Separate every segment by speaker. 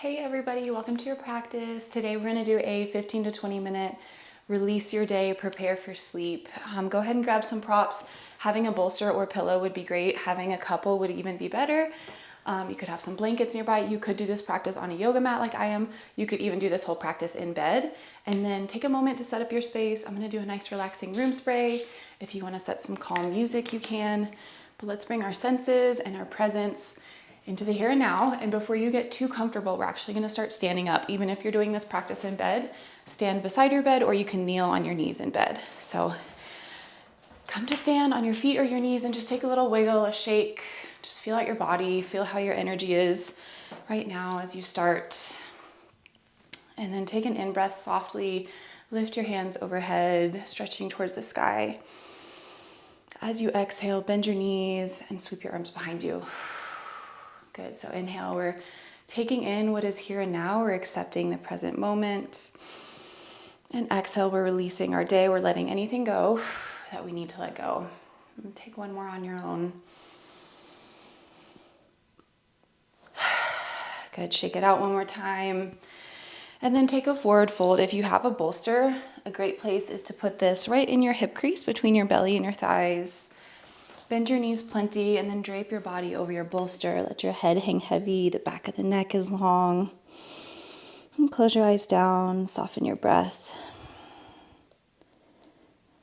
Speaker 1: Hey everybody, welcome to your practice. Today we're going to do a 15 to 20 minute release your day, prepare for sleep. Go ahead and grab some props. Having a bolster or pillow would be great. Having a couple would even be better. You could have some blankets nearby. You could do this practice on a yoga mat like I am. You could even do this whole practice in bed and then take a moment to set up your space. I'm going to do a nice relaxing room spray. If you want to set some calm music, you can. But let's bring our senses and our presence into the here and now. And before you get too comfortable, we're actually going to start standing up. Even if you're doing this practice in bed, stand beside your bed or you can kneel on your knees in bed. So come to stand on your feet or your knees and just take a little wiggle, a shake. Just feel out your body, feel how your energy is right now as you start. And then take an in-breath softly, lift your hands overhead, stretching towards the sky. As you exhale, bend your knees and sweep your arms behind you. Good, so inhale, we're taking in what is here and now, we're accepting the present moment. And exhale, we're releasing our day, we're letting anything go that we need to let go. And take one more on your own. Good, shake it out one more time. And then take a forward fold. If you have a bolster, a great place is to put this right in your hip crease between your belly and your thighs. Bend your knees plenty and then drape your body over your bolster. Let your head hang heavy, the back of the neck is long. And close your eyes down, soften your breath.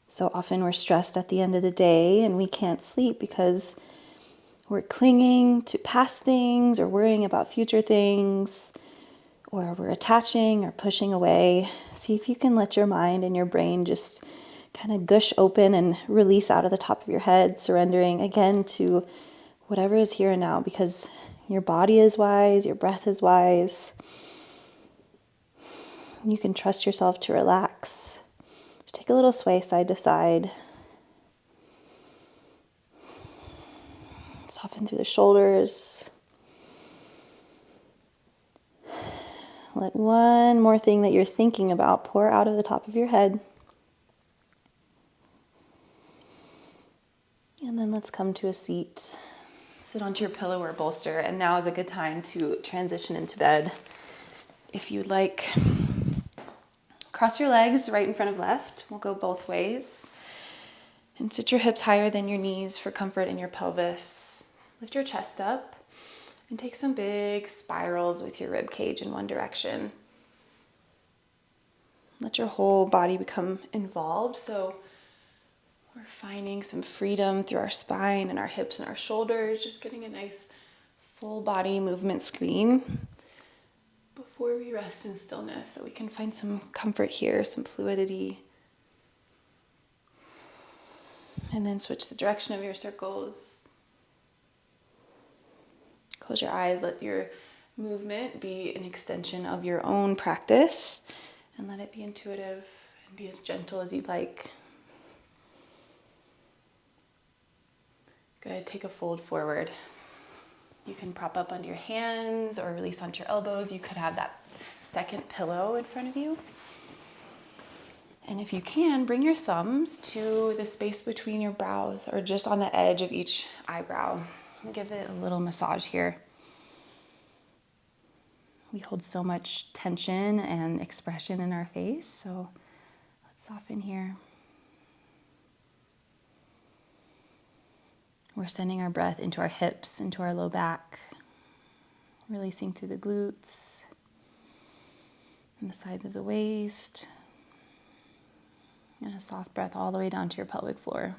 Speaker 1: So often we're stressed at the end of the day and we can't sleep because we're clinging to past things or worrying about future things, or we're attaching or pushing away. See if you can let your mind and your brain just kind of gush open and release out of the top of your head, surrendering again to whatever is here and now, because your body is wise, your breath is wise. You can trust yourself to relax. Just take a little sway side to side. Soften through the shoulders. Let one more thing that you're thinking about pour out of the top of your head. And then let's come to a seat. Sit onto your pillow or bolster. And now is a good time to transition into bed. If you'd like, cross your legs right in front of left. We'll go both ways. And sit your hips higher than your knees for comfort in your pelvis. Lift your chest up and take some big spirals with your rib cage in one direction. Let your whole body become involved. So we're finding some freedom through our spine and our hips and our shoulders, just getting a nice full body movement screen before we rest in stillness so we can find some comfort here, some fluidity. And then switch the direction of your circles. Close your eyes, let your movement be an extension of your own practice and let it be intuitive and be as gentle as you'd like. Good, take a fold forward. You can prop up onto your hands or release onto your elbows. You could have that second pillow in front of you. And if you can, bring your thumbs to the space between your brows or just on the edge of each eyebrow. Give it a little massage here. We hold so much tension and expression in our face, so let's soften here. We're sending our breath into our hips, into our low back, releasing through the glutes and the sides of the waist, and a soft breath all the way down to your pelvic floor.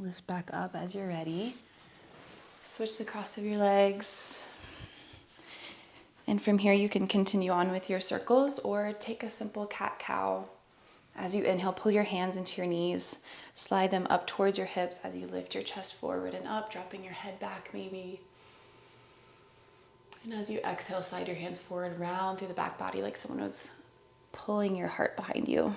Speaker 1: Lift back up as you're ready. Switch the cross of your legs. And from here, you can continue on with your circles or take a simple cat-cow. As you inhale, pull your hands into your knees. Slide them up towards your hips as you lift your chest forward and up, dropping your head back maybe. And as you exhale, slide your hands forward, round through the back body like someone was pulling your heart behind you.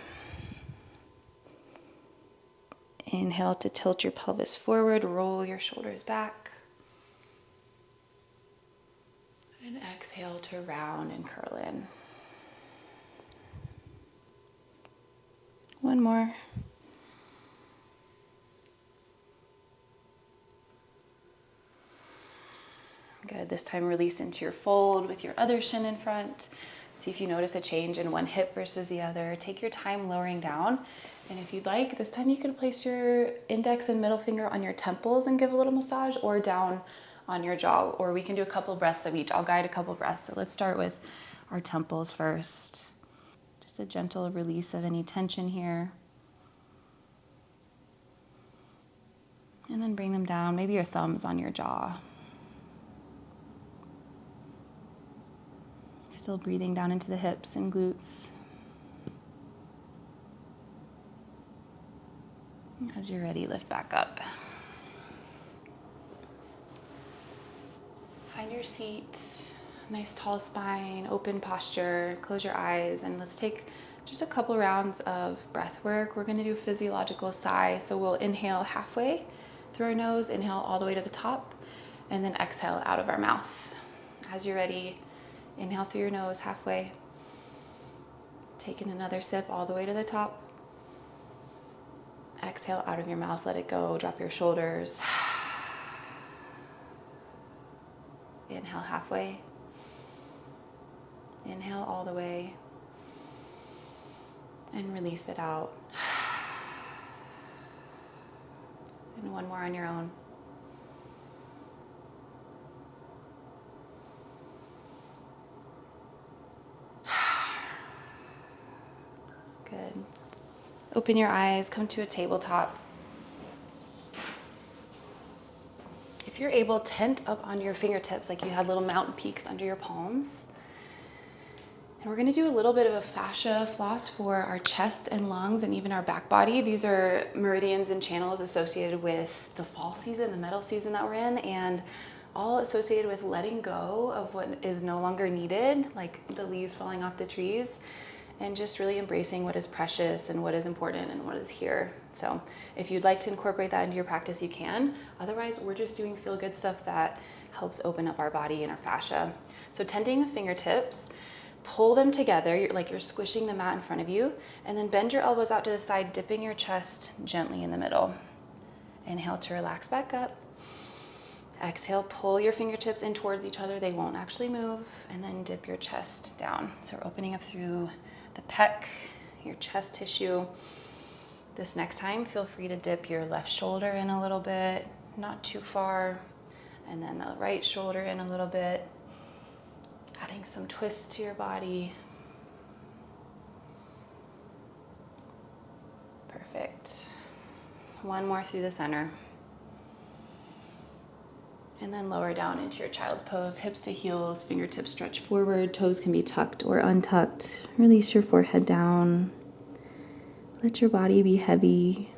Speaker 1: Inhale to tilt your pelvis forward, roll your shoulders back. And exhale to round and curl in. One more. Good. This time release into your fold with your other shin in front. See if you notice a change in one hip versus the other. Take your time lowering down. And if you'd like, this time you could place your index and middle finger on your temples and give a little massage, or down on your jaw, or we can do a couple breaths of each. I'll guide a couple breaths. So let's start with our temples first. Just a gentle release of any tension here. And then bring them down, maybe your thumbs on your jaw. Still breathing down into the hips and glutes. As you're ready, lift back up. Find your seat, nice tall spine, open posture, close your eyes, and let's take just a couple rounds of breath work. We're gonna do physiological sigh, so we'll inhale halfway through our nose, inhale all the way to the top, and then exhale out of our mouth. As you're ready, inhale through your nose halfway, taking another sip all the way to the top. Exhale out of your mouth, let it go, drop your shoulders. Inhale halfway. Inhale all the way. And release it out. And one more on your own. Good. Open your eyes, come to a tabletop. If you're able, tent up on your fingertips like you had little mountain peaks under your palms. And we're gonna do a little bit of a fascia floss for our chest and lungs and even our back body. These are meridians and channels associated with the fall season, the metal season that we're in, and all associated with letting go of what is no longer needed, like the leaves falling off the trees, and just really embracing what is precious and what is important and what is here. So if you'd like to incorporate that into your practice, you can. Otherwise, we're just doing feel-good stuff that helps open up our body and our fascia. So tenting the fingertips, pull them together like you're squishing the mat in front of you, and then bend your elbows out to the side, dipping your chest gently in the middle. Inhale to relax back up. Exhale, pull your fingertips in towards each other. They won't actually move, and then dip your chest down. So we're opening up through the pec, your chest tissue. This next time, feel free to dip your left shoulder in a little bit, not too far, and then the right shoulder in a little bit, adding some twist to your body. Perfect. One more through the center. And then lower down into your child's pose, hips to heels, fingertips stretch forward, toes can be tucked or untucked. Release your forehead down. Let your body be heavy.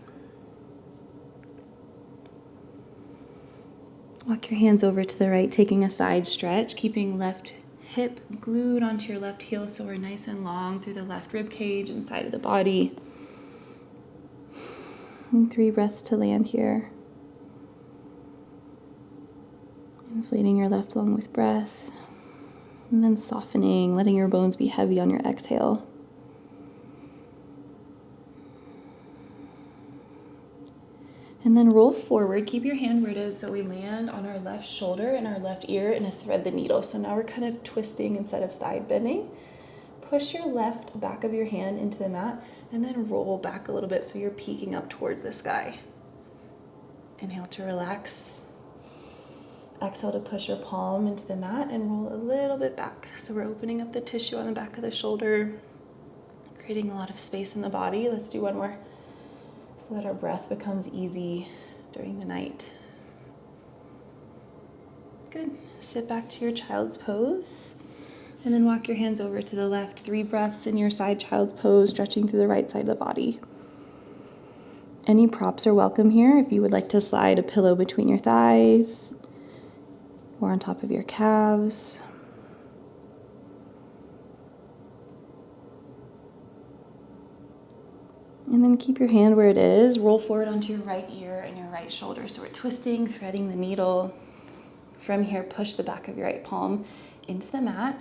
Speaker 1: Walk your hands over to the right, taking a side stretch, keeping left hip glued onto your left heel so we're nice and long through the left rib cage and side of the body. And 3 breaths to land here. Inflating your left lung with breath, and then softening, letting your bones be heavy on your exhale. And then roll forward, keep your hand where it is so we land on our left shoulder and our left ear and thread the needle. So now we're kind of twisting instead of side bending. Push your left back of your hand into the mat and then roll back a little bit so you're peeking up towards the sky. Inhale to relax. Exhale to push your palm into the mat and roll a little bit back. So we're opening up the tissue on the back of the shoulder, creating a lot of space in the body. Let's do one more so that our breath becomes easy during the night. Good. Sit back to your child's pose and then walk your hands over to the left. 3 breaths in your side child's pose, stretching through the right side of the body. Any props are welcome here. If you would like to slide a pillow between your thighs, or on top of your calves. And then keep your hand where it is. Roll forward onto your right ear and your right shoulder. So we're twisting, threading the needle. From here, push the back of your right palm into the mat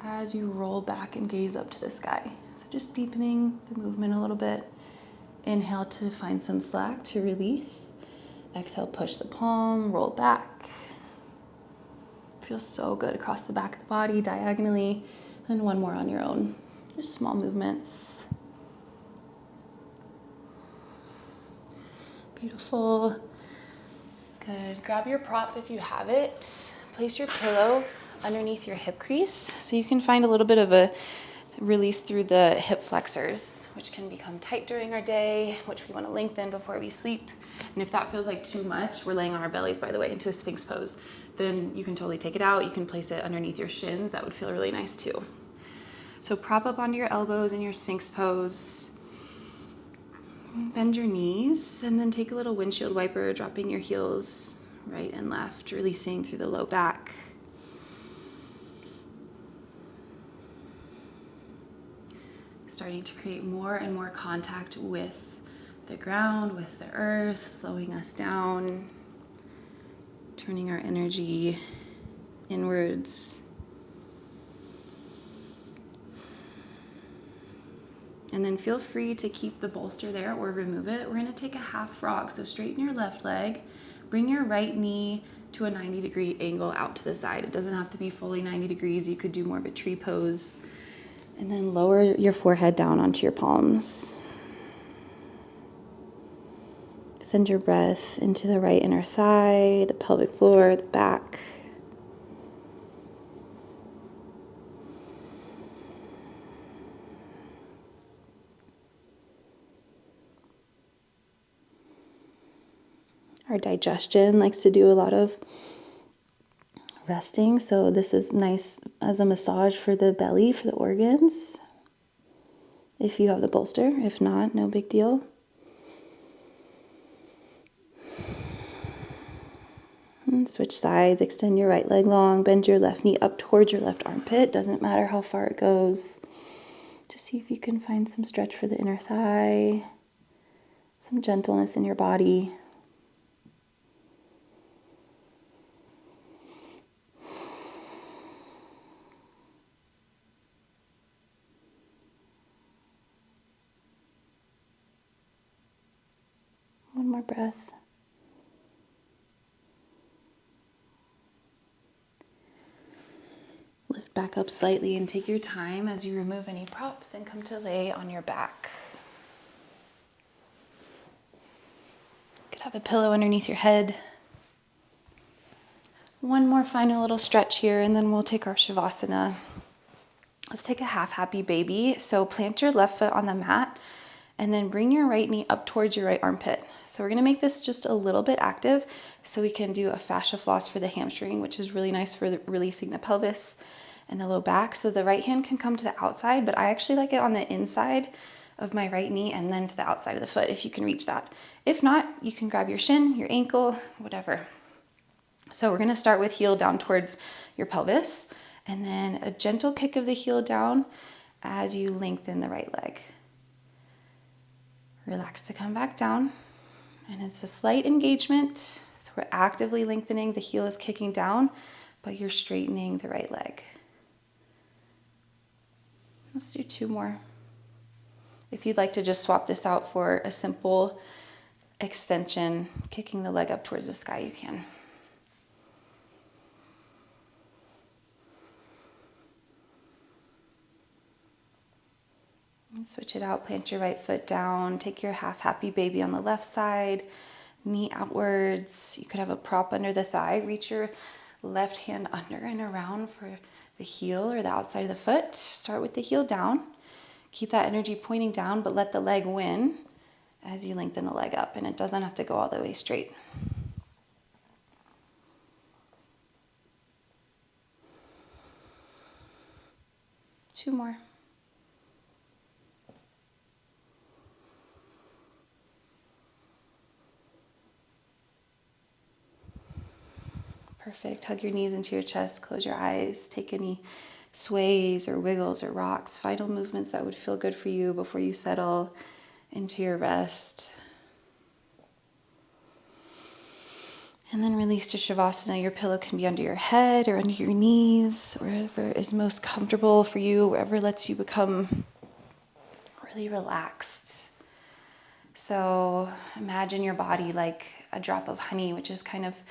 Speaker 1: as you roll back and gaze up to the sky. So just deepening the movement a little bit. Inhale to find some slack to release. Exhale, push the palm, roll back. feels so good across the back of the body, diagonally, and one more on your own. Just small movements. Beautiful. Good. Grab your prop if you have it. Place your pillow underneath your hip crease so you can find a little bit of a release through the hip flexors, which can become tight during our day, which we want to lengthen before we sleep. And if that feels like too much, we're laying on our bellies, by the way, into a Sphinx pose, then you can totally take it out. You can place it underneath your shins. That would feel really nice too. So prop up onto your elbows in your Sphinx pose. Bend your knees and then take a little windshield wiper, dropping your heels right and left, releasing through the low back. Starting to create more and more contact with the ground, with the earth, slowing us down, turning our energy inwards. And then feel free to keep the bolster there or remove it. We're gonna take a half frog. So straighten your left leg, bring your right knee to a 90-degree angle out to the side. It doesn't have to be fully 90 degrees. You could do more of a tree pose. And then lower your forehead down onto your palms. Send your breath into the right inner thigh, the pelvic floor, the back. Our digestion likes to do a lot of resting, so this is nice as a massage for the belly, for the organs. If you have the bolster, if not, no big deal. And switch sides, extend your right leg long, bend your left knee up towards your left armpit. Doesn't matter how far it goes. Just see if you can find some stretch for the inner thigh, some gentleness in your body. One more breath. Lift back up slightly and take your time as you remove any props and come to lay on your back. You could have a pillow underneath your head. One more final little stretch here and then we'll take our Shavasana. Let's take a half happy baby. So plant your left foot on the mat and then bring your right knee up towards your right armpit. So we're gonna make this just a little bit active so we can do a fascia floss for the hamstring, which is really nice for releasing the pelvis and the low back. So the right hand can come to the outside, but I actually like it on the inside of my right knee and then to the outside of the foot if you can reach that. If not, you can grab your shin, your ankle, whatever. So we're gonna start with heel down towards your pelvis and then a gentle kick of the heel down as you lengthen the right leg. Relax to come back down, and it's a slight engagement. So we're actively lengthening, the heel is kicking down, but you're straightening the right leg. Let's do two more. If you'd like to just swap this out for a simple extension, kicking the leg up towards the sky, you can. And switch it out, plant your right foot down, take your half happy baby on the left side, knee outwards. You could have a prop under the thigh, reach your left hand under and around for the heel or the outside of the foot. Start with the heel down, keep that energy pointing down, but let the leg win as you lengthen the leg up, and it doesn't have to go all the way straight. Two more. Perfect. Hug your knees into your chest, close your eyes, take any sways or wiggles or rocks, final movements that would feel good for you before you settle into your rest. And then release to Shavasana. Your pillow can be under your head or under your knees, wherever is most comfortable for you, wherever lets you become really relaxed. So imagine your body like a drop of honey, which is kind of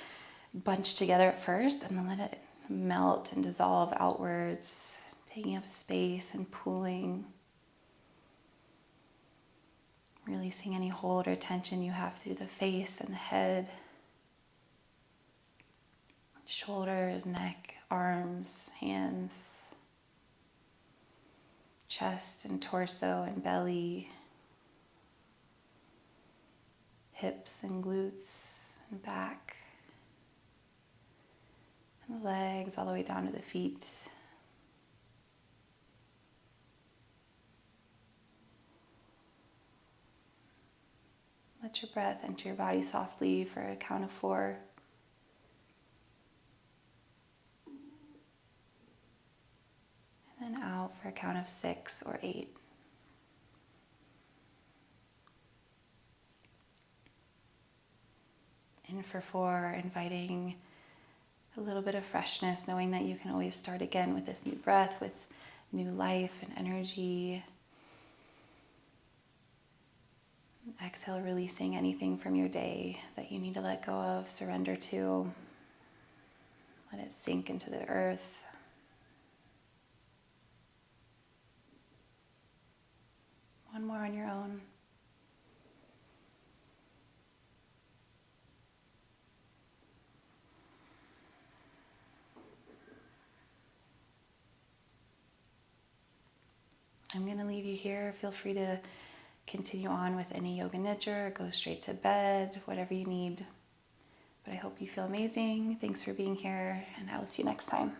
Speaker 1: bunched together at first, and then let it melt and dissolve outwards, taking up space and pooling. Releasing any hold or tension you have through the face and the head, shoulders, neck, arms, hands, chest and torso and belly, hips and glutes and back, and the legs all the way down to the feet. Let your breath enter your body softly for a count of 4. And then out for a count of 6 or 8. In for 4, inviting a little bit of freshness, knowing that you can always start again with this new breath, with new life and energy. Exhale, releasing anything from your day that you need to let go of, surrender to. Let it sink into the earth. One more on your own. I'm going to leave you here. Feel free to continue on with any yoga nidra or go straight to bed, whatever you need. But I hope you feel amazing. Thanks for being here, and I will see you next time.